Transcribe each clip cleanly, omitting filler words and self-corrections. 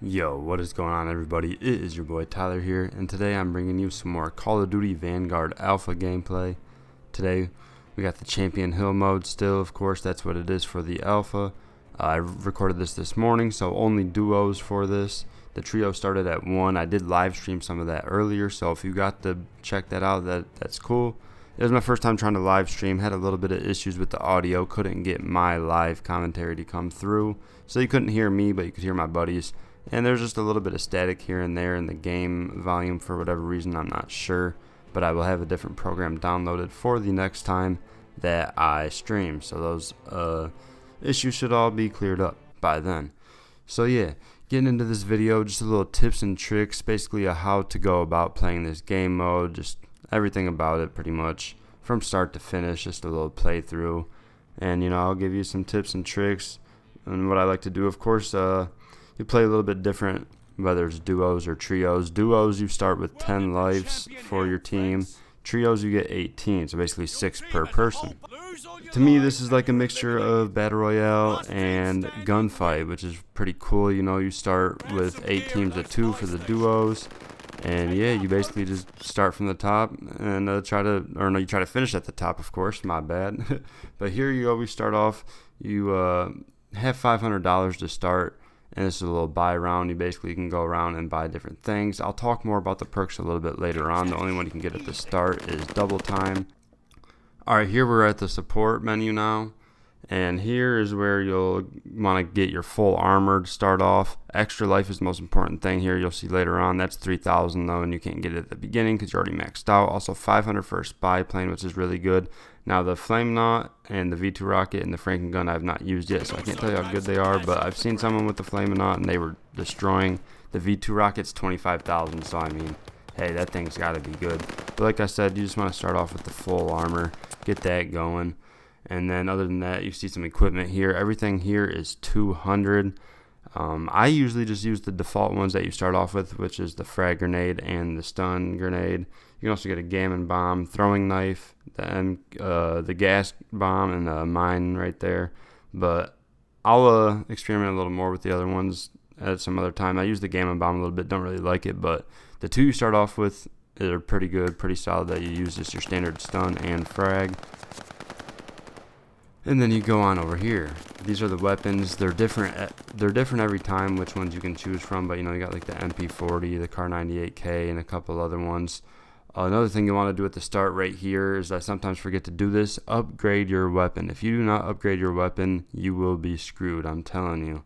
Yo, what is going on, everybody? It is your boy Tyler here, and today I'm bringing you some more Call of Duty Vanguard Alpha gameplay. Today we got the Champion Hill mode still, of course, that's what it is for the Alpha. I recorded this morning, so only duos for this. The trio started at 1. I did live stream some of that earlier, so if you got to check that out, that's cool. It was my first time trying to live stream, had a little bit of issues with the audio, couldn't get my live commentary to come through, so you couldn't hear me, but you could hear my buddies. And there's just a little bit of static here and there in the game volume for whatever reason, I'm not sure. But I will have a different program downloaded for the next time that I stream. So those issues should all be cleared up by then. So yeah, getting into this video, just a little tips and tricks, basically how to go about playing this game mode. Just everything about it pretty much, from start to finish, just a little playthrough. And I'll give you some tips and tricks. And what I like to do, of course, you play a little bit different, whether it's duos or trios. Duos, you start with 10 lives for your team. Trios, you get 18, so basically 6 per person. To me, this is like a mixture of Battle Royale and Gunfight, which is pretty cool. You start with 8 teams of 2 for the duos. And yeah, you basically just start from the top and you try to finish at the top, of course, my bad. But here you go, we start off, you have $500 to start. And this is a little buy round. You basically can go around and buy different things. I'll talk more about the perks a little bit later on. The only one you can get at the start is double time. Alright, here we're at the support menu now. And here is where you'll want to get your full armor to start off. Extra life is the most important thing here. You'll see later on. That's 3,000 though, and you can't get it at the beginning because you're already maxed out. Also 500 for a spy plane, which is really good. Now the Flame Knot and the V2 rocket and the Franken gun I've not used yet, so I can't tell you how good they are, but I've seen someone with the Flame Knot and they were destroying. The V2 rocket's 25,000, so I mean, hey, that thing's got to be good. But like I said, you just want to start off with the full armor, get that going. And then other than that, you see some equipment here. Everything here is 200. I usually just use the default ones that you start off with, which is the frag grenade and the stun grenade. You can also get a gammon bomb, throwing knife, the gas bomb, and the mine right there. But I'll experiment a little more with the other ones at some other time. I use the gammon bomb a little bit, don't really like it, but the 2 you start off with are pretty good, pretty solid that you use just your standard stun and frag. And then you go on over here. These are the weapons. They're different every time which ones you can choose from, but you got like the MP40, the Kar 98K, and a couple other ones. Another thing you want to do at the start right here is I sometimes forget to do this. Upgrade your weapon. If you do not upgrade your weapon, you will be screwed, I'm telling you.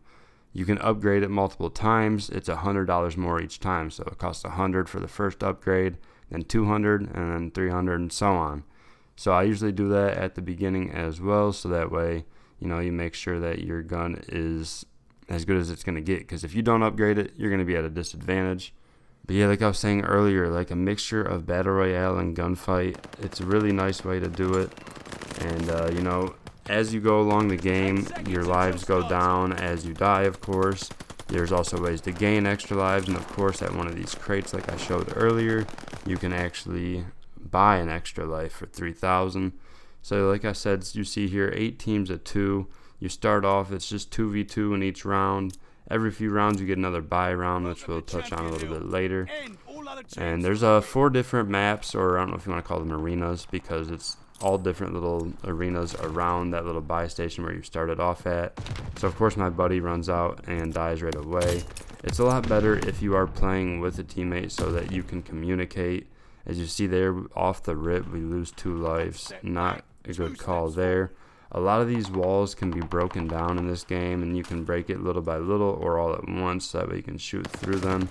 You can upgrade it multiple times. It's $100 more each time, so it costs $100 for the first upgrade, then $200, and then $300, and so on. So I usually do that at the beginning as well, so that way, you make sure that your gun is as good as it's going to get. Because if you don't upgrade it, you're going to be at a disadvantage. But yeah, like I was saying earlier, like a mixture of Battle Royale and Gunfight, it's a really nice way to do it. And, as you go along the game, your lives go down as you die, of course. There's also ways to gain extra lives, and of course at one of these crates like I showed earlier, you can actually buy an extra life for 3,000. So like I said, you see here 8 teams of 2. You start off, it's just 2v2 in each round. Every few rounds you get another buy round, which we'll touch on a little bit later. And there's 4 different maps, or I don't know if you want to call them arenas, because it's all different little arenas around that little buy station where you started off at. So of course my buddy runs out and dies right away. It's a lot better if you are playing with a teammate so that you can communicate. As you see there, off the rip, we lose 2 lives. Not a good call there. A lot of these walls can be broken down in this game, and you can break it little by little or all at once, so that way you can shoot through them.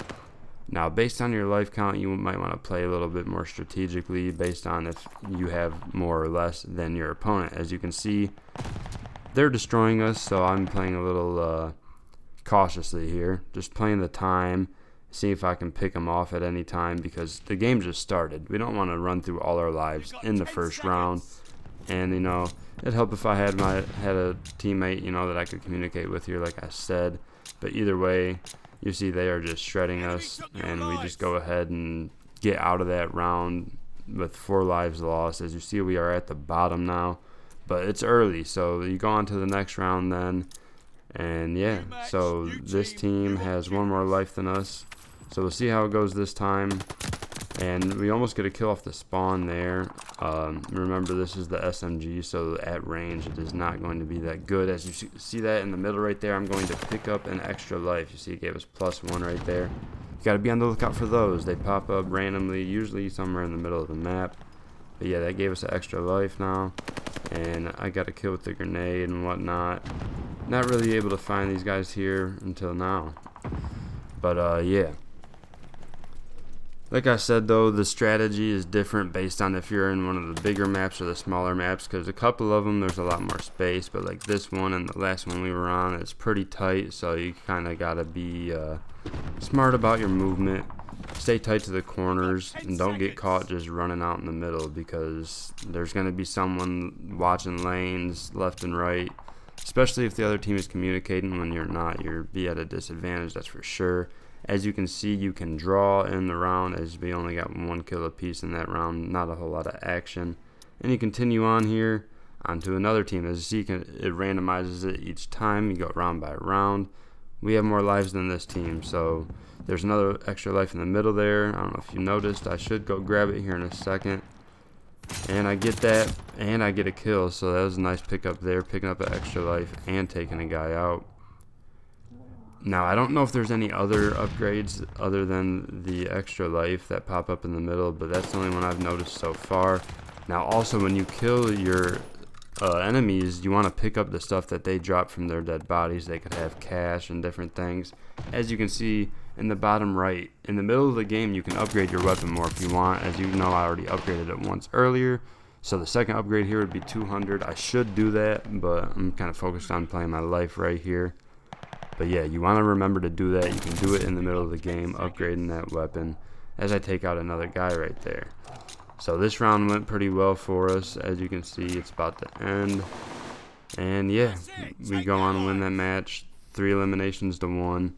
Now, based on your life count, you might want to play a little bit more strategically based on if you have more or less than your opponent. As you can see, they're destroying us, so I'm playing a little cautiously here. Just playing the time. See if I can pick them off at any time, because the game just started. We don't want to run through all our lives in the first round. And it'd help if I had a teammate that I could communicate with here, like I said. But either way, you see they are just shredding us, and we just go ahead and get out of that round with 4 lives lost. As you see, we are at the bottom now, but it's early, so you go on to the next round then. And yeah, so this team has one more life than us. So we'll see how it goes this time. And we almost get a kill off the spawn there. Remember, this is the SMG, so at range it is not going to be that good. As you see that in the middle right there, I'm going to pick up an extra life. You see it gave us +1 right there. You got to be on the lookout for those. They pop up randomly, usually somewhere in the middle of the map. But yeah, that gave us an extra life now. And I got a kill with the grenade and whatnot. Not really able to find these guys here until now. But yeah. Like I said though, the strategy is different based on if you're in one of the bigger maps or the smaller maps, because a couple of them there's a lot more space, but like this one and the last one we were on, it's pretty tight, so you kind of got to be smart about your movement. Stay tight to the corners and don't get caught just running out in the middle, because there's going to be someone watching lanes left and right, especially if the other team is communicating. When you're not, you'll be at a disadvantage, that's for sure. As you can see, you can draw in the round, as we only got 1 kill apiece in that round, not a whole lot of action. And you continue on here onto another team. As you see, it randomizes it each time. You go round by round. We have more lives than this team, so there's another extra life in the middle there. I don't know if you noticed. I should go grab it here in a second. And I get that, and I get a kill, so that was a nice pickup there, picking up an extra life and taking a guy out. Now, I don't know if there's any other upgrades other than the extra life that pop up in the middle, but that's the only one I've noticed so far. Now, also, when you kill your enemies, you want to pick up the stuff that they drop from their dead bodies. They could have cash and different things. As you can see in the bottom right, in the middle of the game, you can upgrade your weapon more if you want. As you know, I already upgraded it once earlier. So the second upgrade here would be 200. I should do that, but I'm kind of focused on playing my life right here. But yeah, you want to remember to do that. You can do it in the middle of the game, upgrading that weapon, as I take out another guy right there. So this round went pretty well for us. As you can see, it's about to end. And yeah, we go on and win that match, 3 eliminations to 1.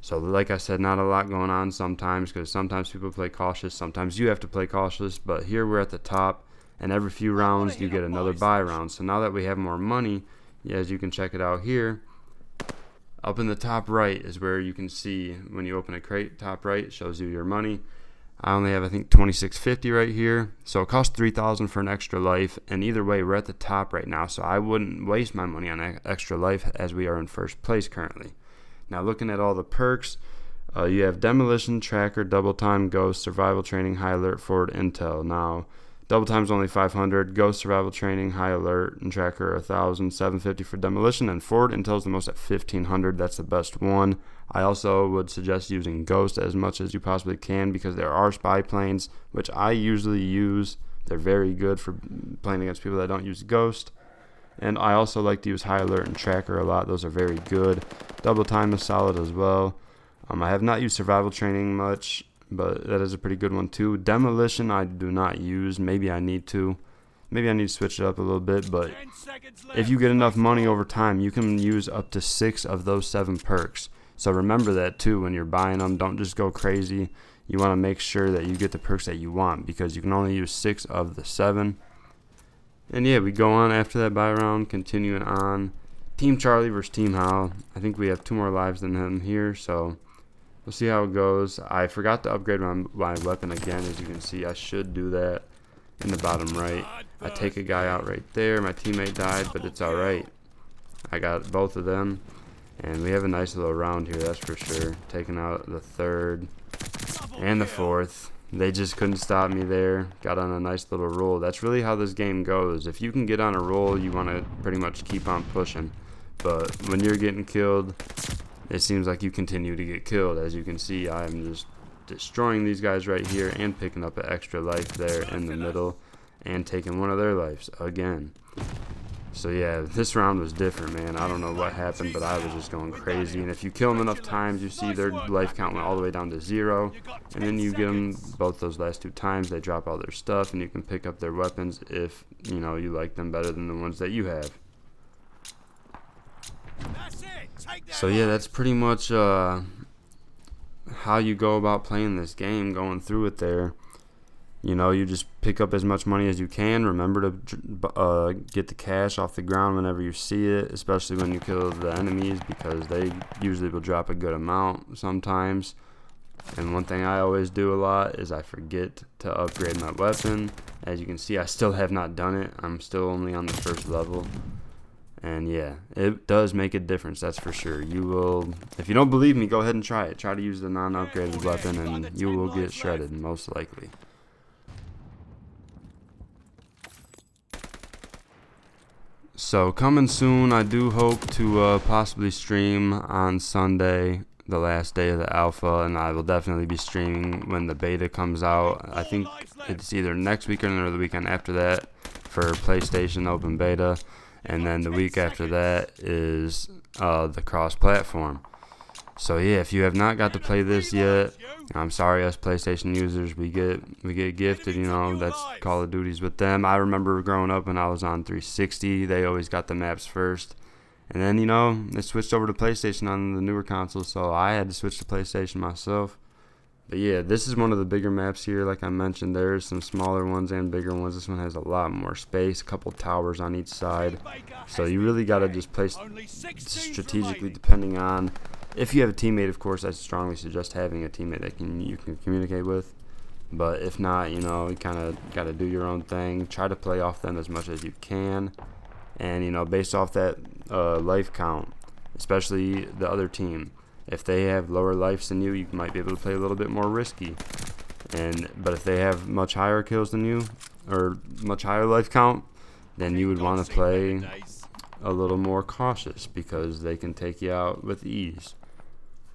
So like I said, not a lot going on sometimes, because sometimes people play cautious, sometimes you have to play cautious. But here we're at the top, and every few rounds you get another buy round. So now that we have more money, as you can check it out here, up in the top right is where you can see when you open a crate. Top right, it shows you your money. I only have, I think, $26.50 right here. So it costs $3,000 for an extra life. And either way, we're at the top right now. So I wouldn't waste my money on extra life, as we are in first place currently. Now, looking at all the perks, you have Demolition, Tracker, Double Time, Ghost, Survival Training, High Alert, Forward Intel. Now, Double Time's only 500, Ghost, Survival Training, High Alert, and Tracker 1,000, 750 for Demolition, and Forward Intel's the most at 1,500. That's the best one. I also would suggest using Ghost as much as you possibly can, because there are spy planes, which I usually use. They're very good for playing against people that don't use Ghost. And I also like to use High Alert and Tracker a lot. Those are very good. Double Time is solid as well. I have not used Survival Training much, but that is a pretty good one too. Demolition I do not use. Maybe I need to. Maybe I need to switch it up a little bit, but if you get enough money over time, you can use up to 6 of those 7 perks. So remember that too when you're buying them. Don't just go crazy. You want to make sure that you get the perks that you want, because you can only use 6 of the 7. And yeah, we go on after that buy round, continuing on. Team Charlie versus Team Hal. I think we have 2 more lives than him here, so we'll see how it goes. I forgot to upgrade my weapon again. As you can see, I should do that in the bottom right. I take a guy out right there. My teammate died, but it's alright. I got both of them, and we have a nice little round here, that's for sure. Taking out the 3rd and the 4th. They just couldn't stop me there. Got on a nice little roll. That's really how this game goes. If you can get on a roll, you want to pretty much keep on pushing. But when you're getting killed, it seems like you continue to get killed. As you can see, I'm just destroying these guys right here and picking up an extra life there in the middle and taking one of their lives again. So yeah, this round was different, man. I don't know what happened, but I was just going crazy. And if you kill them enough times, you see their life count went all the way down to 0. And then you get them both those last 2 times, they drop all their stuff, and you can pick up their weapons if, you know, you like them better than the ones that you have. So yeah, that's pretty much how you go about playing this game, going through it there. You know, you just pick up as much money as you can. Remember to get the cash off the ground whenever you see it, especially when you kill the enemies, because they usually will drop a good amount sometimes. And one thing I always do a lot is I forget to upgrade my weapon. As you can see, I still have not done it. I'm still only on the first level. And yeah, it does make a difference, that's for sure. You will, if you don't believe me, go ahead and try it. Try to use the non-upgraded weapon and you will get shredded, most likely. So coming soon, I do hope to possibly stream on Sunday, the last day of the alpha, and I will definitely be streaming when the beta comes out. I think it's either next weekend or the weekend after that for PlayStation Open Beta. And then the week after that is the cross-platform. So yeah, if you have not got to play this yet, I'm sorry, us PlayStation users, we get gifted. You know, that's Call of Duty's with them. I remember growing up when I was on 360, they always got the maps first, and then you know they switched over to PlayStation on the newer consoles, so I had to switch to PlayStation myself. But yeah, this is one of the bigger maps here. Like I mentioned, there's some smaller ones and bigger ones. This one has a lot more space, a couple towers on each side. So you really got to just place strategically depending on if you have a teammate. Of course, I strongly suggest having a teammate that you can communicate with. But if not, you know, you kind of got to do your own thing. Try to play off them as much as you can. And, you know, based off that life count, especially the other team. If they have lower lives than you, you might be able to play a little bit more risky. But if they have much higher kills than you, or much higher life count, then you would want to play a little more cautious because they can take you out with ease.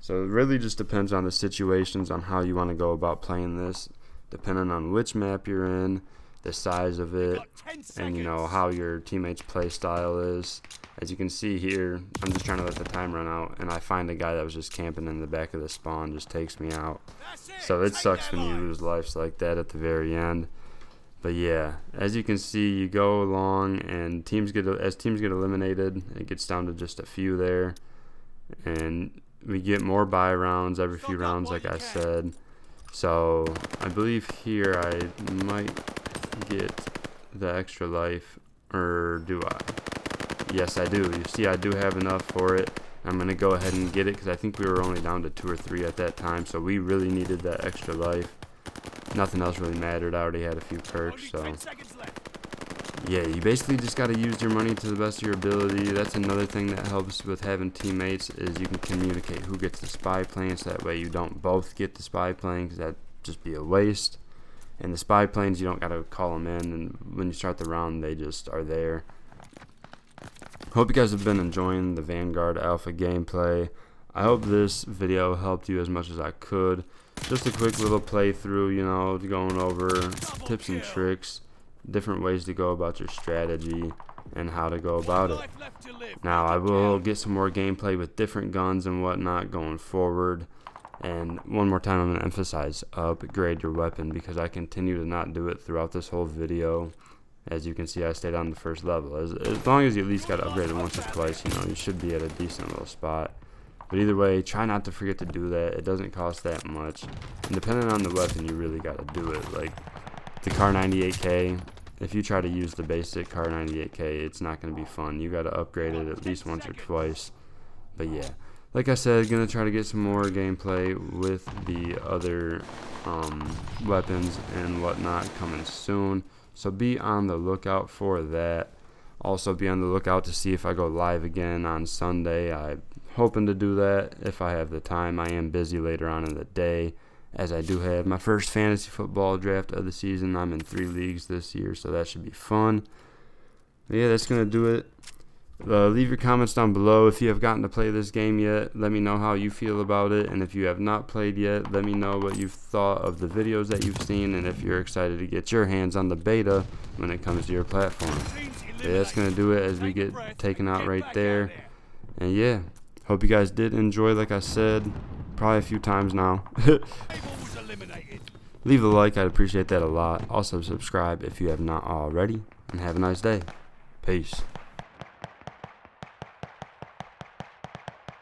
So it really just depends on the situations, on how you want to go about playing this, depending on which map you're in, the size of it, and you know how your teammates' play style is. As you can see here, I'm just trying to let the time run out, and I find a guy that was just camping in the back of the spawn, just takes me out. So it sucks when you lose lives like that at the very end. But yeah, as you can see, you go along, and as teams get eliminated, it gets down to just a few there, and we get more buy rounds every few rounds, like I said. So I believe here I might get the extra life, or do I? Yes, I do. You see, I do have enough for it. I'm going to go ahead and get it because I think we were only down to 2 or 3 at that time, so we really needed that extra life. Nothing else really mattered. I already had a few perks, so yeah, you basically just got to use your money to the best of your ability. That's another thing that helps with having teammates, is you can communicate who gets the spy plane, so that way you don't both get the spy plane, because that'd just be a waste. And the spy planes, you don't got to call them in, and when you start the round, they just are there. Hope you guys have been enjoying the Vanguard Alpha gameplay. I hope this video helped you as much as I could. Just a quick little playthrough, you know, going over tips and tricks, different ways to go about your strategy, and how to go about it. Now, I will get some more gameplay with different guns and whatnot going forward. And one more time, I'm going to emphasize, upgrade your weapon, because I continue to not do it throughout this whole video. As you can see, I stayed on the first level. As long as you at least got upgraded once or twice, you know, you should be at a decent little spot. But either way, try not to forget to do that. It doesn't cost that much. And depending on the weapon, you really got to do it. Like the Kar 98K, if you try to use the basic Kar 98K, it's not going to be fun. You got to upgrade it at least once or twice. But yeah, like I said, gonna try to get some more gameplay with the other weapons and whatnot coming soon. So be on the lookout for that. Also be on the lookout to see if I go live again on Sunday. I'm hoping to do that if I have the time. I am busy later on in the day, as I do have my first fantasy football draft of the season. I'm in 3 leagues this year, so that should be fun. But yeah, that's going to do it. Leave your comments down below. If you have gotten to play this game yet, let me know how you feel about it. And if you have not played yet, let me know what you've thought of the videos that you've seen, and if you're excited to get your hands on the beta when it comes to your platform. So yeah, that's going to do it as we get taken out right there. And yeah, hope you guys did enjoy, like I said, probably a few times now. Leave a like, I'd appreciate that a lot. Also subscribe if you have not already, and have a nice day. Peace.